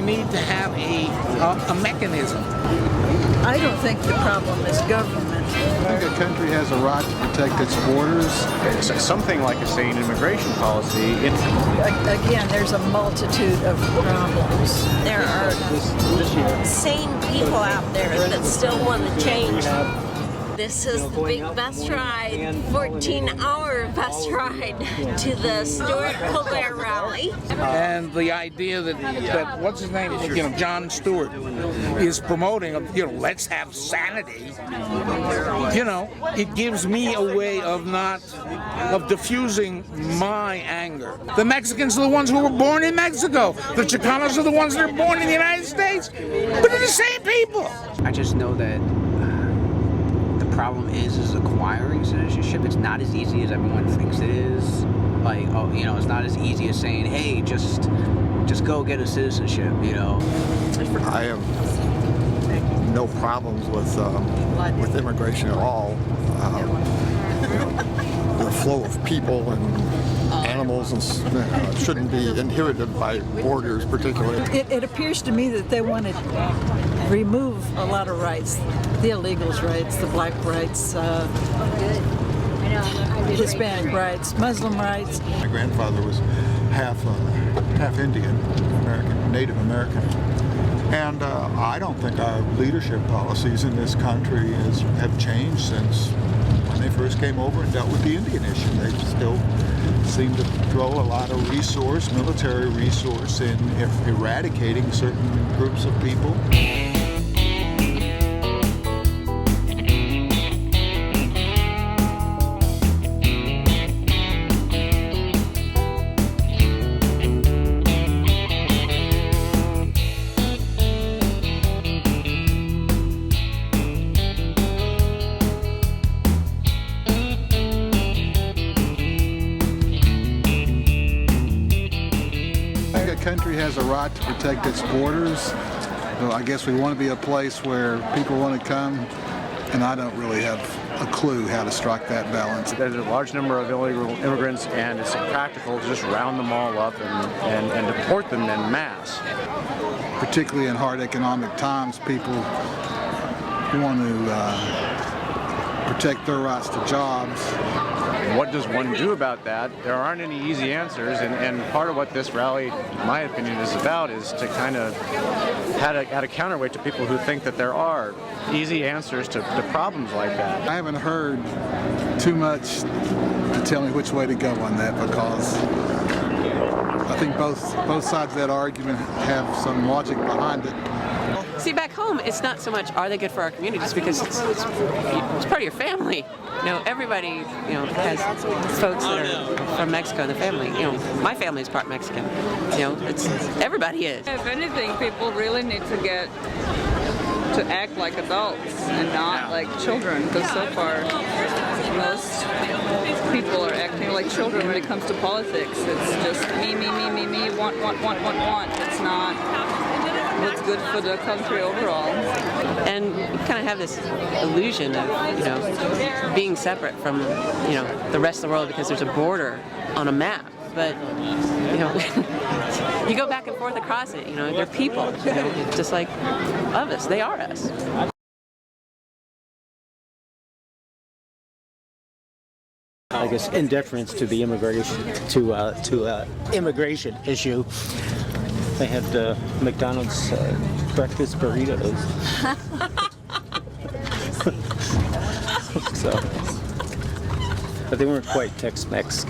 need to have a mechanism. I don't think the problem is government. I think a country has a right to protect its borders. Something like a sane immigration policy. Again, there's a multitude of problems. There are sane people out there that still want to change. This is the big bus ride, 14-hour bus ride to the Stuart Colbert rally. And the idea that what's his name, John Stewart, is promoting, let's have sanity. It gives me a way of diffusing my anger. The Mexicans are the ones who were born in Mexico. The Chicanos are the ones that are born in the United States. But they're the same people. I just know that problem is acquiring citizenship. It's not as easy as everyone thinks it is. It's not as easy as saying, hey, just go get a citizenship, I have no problems with immigration at all. The flow of people and animals and shouldn't be inhibited by borders particularly. It appears to me that they want to remove a lot of rights, the illegals' rights, the black rights, Hispanic rights, Muslim rights. My grandfather was half Indian, American, Native American. And I don't think our leadership policies in this country have changed since when they first came over and dealt with the Indian issue. They still seem to throw a lot of military resource in eradicating certain groups of people. A country has a right to protect its borders. So I guess we want to be a place where people want to come, and I don't really have a clue how to strike that balance. There's a large number of illegal immigrants, and it's impractical to just round them all up and deport them en masse. Particularly in hard economic times, people want to protect their rights to jobs. What does one do about that? There aren't any easy answers, and part of what this rally, in my opinion, is about is to kind of add a counterweight to people who think that there are easy answers to problems like that. I haven't heard too much to tell me which way to go on that, because I think both sides of that argument have some logic behind it. See, back home, it's not so much are they good for our communities, because it's part of your family. Everybody has folks that are from Mexico in the family. My family is part Mexican. Everybody is. If anything, people really need to act like adults and not like children, because so far most people are acting like children when it comes to politics. It's just me, want. It's not what's good for the country overall. And you kind of have this illusion of, being separate from, the rest of the world because there's a border on a map. But, you go back and forth across it, they're people, just like of us. They are us. I guess in deference to the immigration issue, they had McDonald's breakfast burritos. But they weren't quite Tex-Mex.